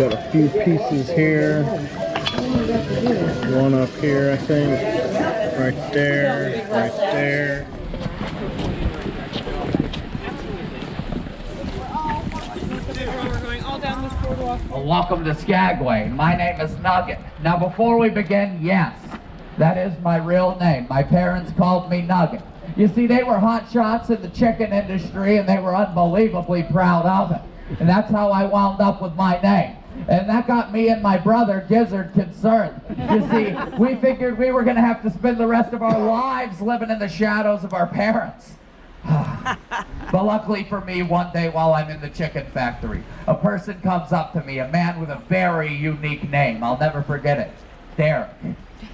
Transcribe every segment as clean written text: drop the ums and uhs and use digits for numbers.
Got a few pieces here. One up here, I think. Right there, right there. Well, welcome to Skagway. My name is Nugget. Now before we begin, yes, that is my real name. My parents called me Nugget. You see, they were hot shots in the chicken industry and they were unbelievably proud of it. And that's how I wound up with my name. And that got me and my brother, Gizzard, concerned. You see, we figured we were going to have to spend the rest of our lives living in the shadows of our parents. But luckily for me, one day while I'm in the chicken factory, a person comes up to me, a man with a very unique name. I'll never forget it. Derek.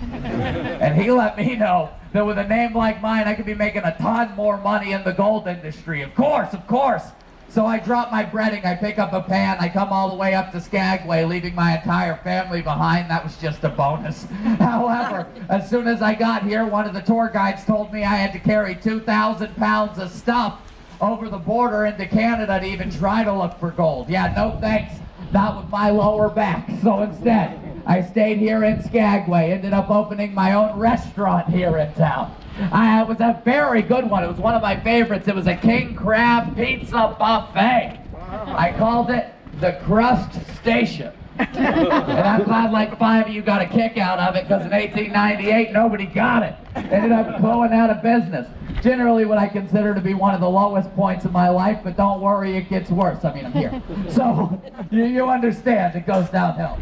And he let me know that with a name like mine, I could be making a ton more money in the gold industry. Of course, of course. So I drop my breading, I pick up a pan, I come all the way up to Skagway, leaving my entire family behind. That was just a bonus. However, as soon as I got here, one of the tour guides told me I had to carry 2,000 pounds of stuff over the border into Canada to even try to look for gold. Yeah, no thanks, not with my lower back. So instead, I stayed here in Skagway, ended up opening my own restaurant here in town. It was a very good one. It was one of my favorites. It was a king crab pizza buffet. I called it the Crust Station. And I'm glad like 5 of you got a kick out of it, because in 1898 nobody got it. Ended up going out of business. Generally what I consider to be one of the lowest points of my life, but don't worry, it gets worse. I mean, I'm here. So you understand, it goes downhill.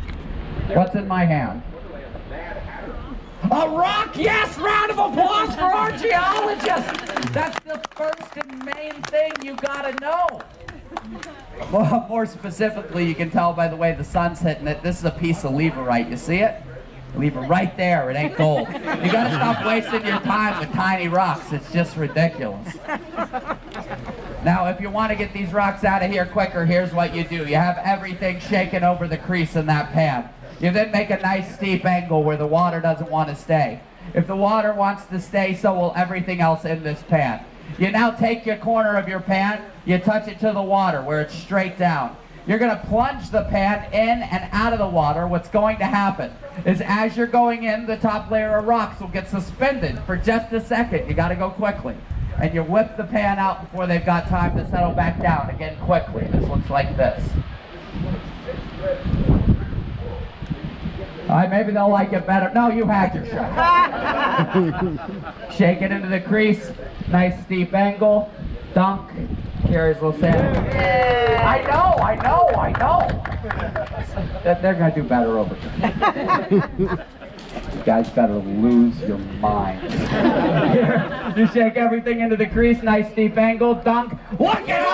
What's in my hand? A rock, yes! Round of applause for our geologist! That's the first and main thing you gotta know. Well, more specifically, you can tell by the way the sun's hitting it, this is a piece of leverite. You see it? Leverite there, it ain't gold. You gotta stop wasting your time with tiny rocks. It's just ridiculous. Now, if you want to get these rocks out of here quicker, here's what you do. You have everything shaken over the crease in that pan. You then make a nice steep angle where the water doesn't want to stay. If the water wants to stay, so will everything else in this pan. You now take your corner of your pan, you touch it to the water where it's straight down. You're going to plunge the pan in and out of the water. What's going to happen is as you're going in, the top layer of rocks will get suspended for just a second. You got to go quickly. And you whip the pan out before they've got time to settle back down again quickly. This looks like this. Maybe they'll like it better. No, you had your shot. Shake it into the crease. Nice steep angle. Dunk. Carries a little sand. I know. They're going to do better over here. You guys better lose your minds. You shake everything into the crease. Nice steep angle. Dunk. Look at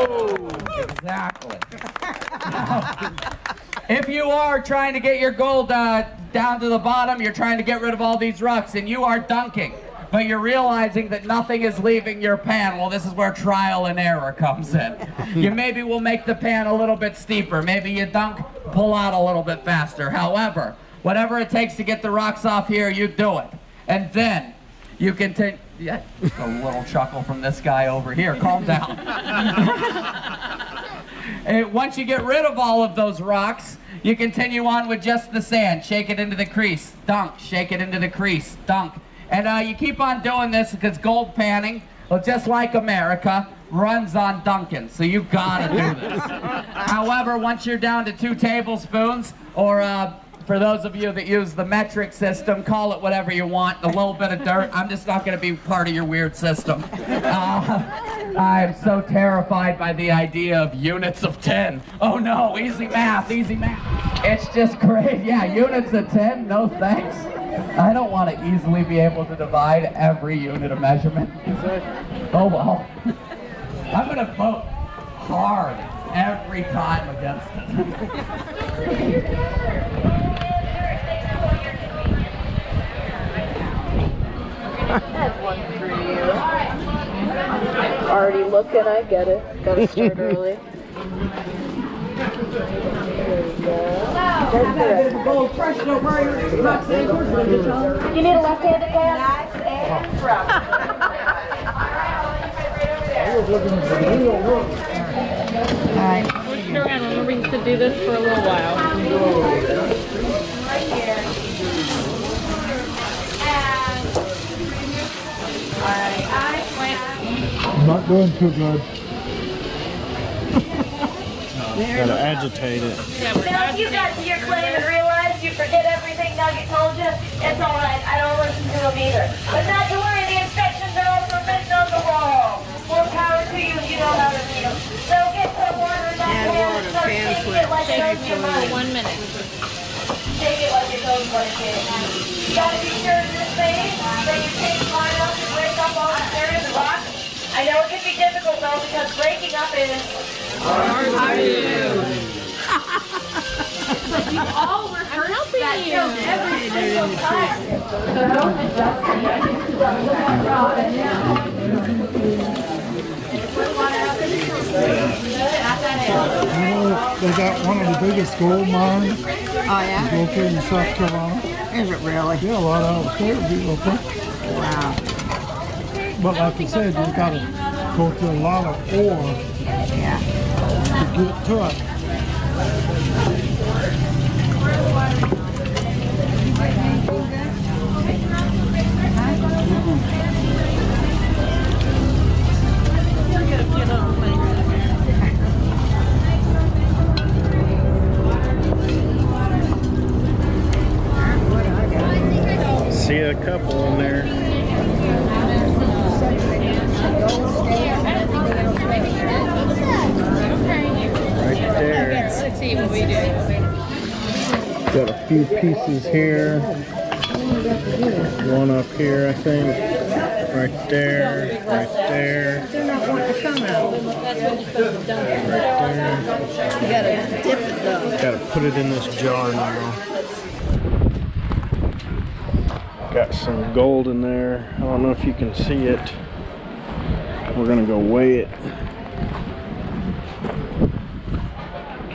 it! Exactly. If you are trying to get your gold down to the bottom, you're trying to get rid of all these rocks, and you are dunking, but you're realizing that nothing is leaving your pan, well, this is where trial and error comes in. You maybe will make the pan a little bit steeper. Maybe you dunk, pull out a little bit faster. However, whatever it takes to get the rocks off here, you do it. And then you continue. Yeah, a little chuckle from this guy over here. Calm down. And once you get rid of all of those rocks, you continue on with just the sand. Shake it into the crease, dunk. Shake it into the crease, dunk. And you keep on doing this because gold panning, well, just like America, runs on dunking. So you gotta do this. However, once you're down to 2 tablespoons, or for those of you that use the metric system, call it whatever you want, a little bit of dirt. I'm just not going to be part of your weird system. I'm so terrified by the idea of units of 10. Oh no, easy math, easy math. It's just great. Yeah, units of 10, no thanks. I don't want to easily be able to divide every unit of measurement. Oh well. I'm going to vote hard every time against it. That's one for you. Already looking, I get it. Gotta start early. There you go. You need a left-handed pass? And front. Alright. wants to do this for a little while. Right here. And I'm not doing too good. Gotta agitate it. now if you got to your claim and realize you forget everything Nugget told you, it's alright. I don't listen to them either. But not to worry, the inspections are all written on the wall. More power to you if you know how to read them. So get some water in that pan and start shaking it like it owes you money. 1 minute. Shake it like it owes money, kid. You gotta be sure in this phase that you take far enough to break up all the areas of rock. I know it can be difficult though because breaking up is hard to do. You all rehearse that joke every single time. So don't adjust They got one of the biggest gold mines Oh yeah? located in South Carolina. Is it really? Yeah, a lot out there would be real quick. Wow. But like I said, you got to go through a lot of ore Yeah. to get to it. See a couple in there. Right there. Let's see what we do. Got a few pieces here. One up here, I think. Right there. Right there. They're not wanting to come out. That's when you're supposed to dump it. Right there. You gotta dip it though. Gotta put it in this jar now. Got some gold in there. I don't know if you can see it. We're gonna go weigh it.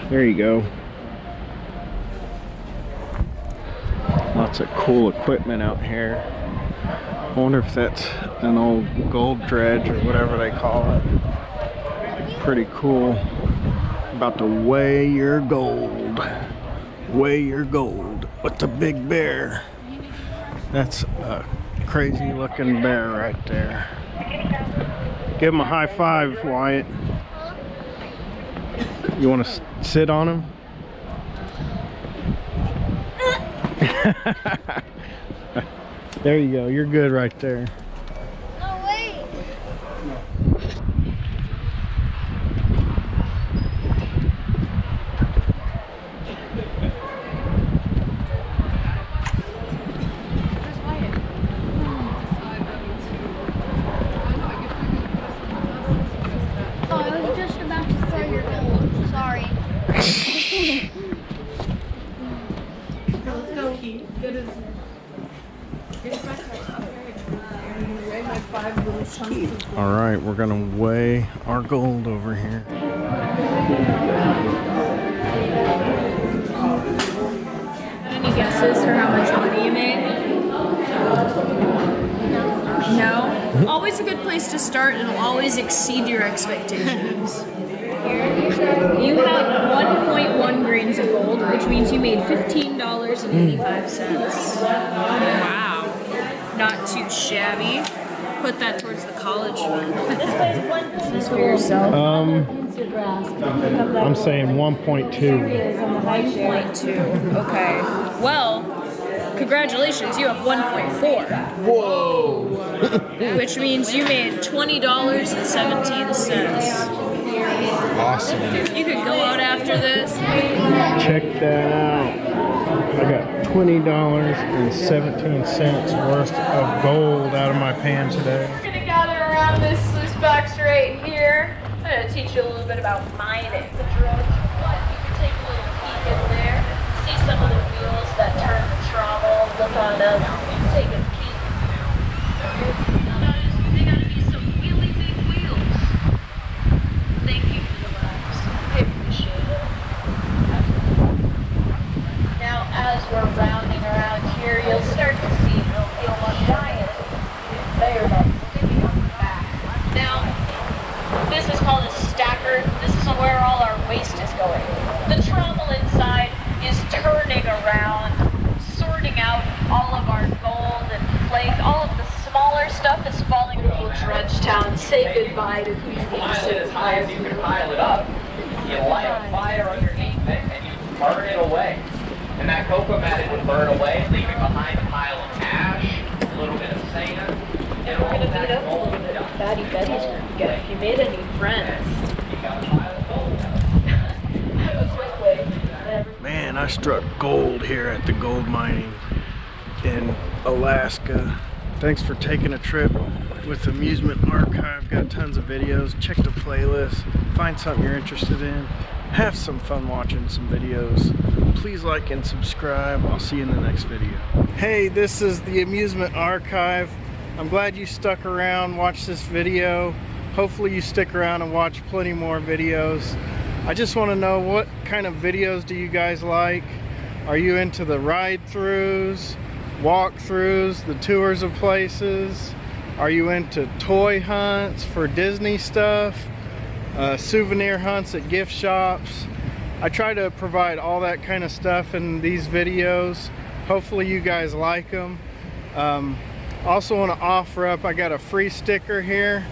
There you go. Lots of cool equipment out here. I wonder if that's an old gold dredge or whatever they call it. Pretty cool. About to weigh your gold. Weigh your gold with the big bear. That's a crazy looking bear right there. Give him a high five, Wyatt. You want to sit on him? There you go. You're good right there. Oh, wait. Oh, I was just about to throw your gold. Sorry. All right, we're gonna weigh our gold over here. Any guesses for how much money you made? No? Always a good place to start, and it'll always exceed your expectations. You have 1.1 grains of gold, which means you made $15.85. Wow. Not too shabby. Put that towards the college fund. This is for yourself. I'm saying 1.2. 1.2. Okay. Well, congratulations, you have 1.4. Whoa! Which means you made $20.17. Awesome. You could go out after this. Check that out. I got $20.17 worth of gold out of my pan today. We're gonna gather around this box right here. I'm gonna teach you a little bit about mining the dredge. But you can take a little peek in there, see some of the wheels that turn the trommel, look on them, take a peek. Notice they gotta be some really big wheels. Thank you for the laughs. I appreciate it. Now, as we're rounding around here, you'll start to see a giant layer that's sticking on the back. Now, this is called a stacker. This is where all our waste trommel inside is turning around, sorting out all of our gold and flake. All of the smaller stuff is falling. Little Dredge Town, say goodbye to these things. As high as you can pile it up, you light a fire underneath it and you burn it away. And that cocoa matting would burn away, leaving behind a pile of ash, a little bit of sand. And we're going to meet up a little bit at Fatty Betty's group again. If you made any friends. You got a pile of gold. Man, I struck gold here at the gold mining in Alaska. Thanks for taking a trip with Amusement Archive. Got tons of videos. Check the playlist. Find something you're interested in. Have some fun watching some videos. Please like and subscribe. I'll see you in the next video. Hey, this is the Amusement Archive. I'm glad you stuck around, watched this video. Hopefully you stick around and watch plenty more videos. I just want to know, what kind of videos do you guys like? Are you into the ride-throughs, walk-throughs, the tours of places? Are you into toy hunts for Disney stuff? Souvenir hunts at gift shops? I try to provide all that kind of stuff in these videos. Hopefully you guys like them. Also want to offer up, I got a free sticker here.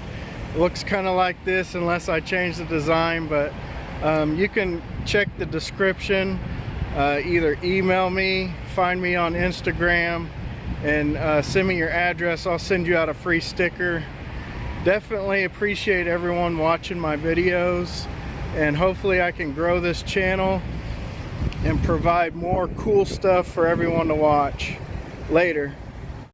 It looks kind of like this unless I change the design, but you can check the description, either email me, find me on Instagram, and send me your address. I'll send you out a free sticker. Definitely appreciate everyone watching my videos, and hopefully I can grow this channel and provide more cool stuff for everyone to watch. Later.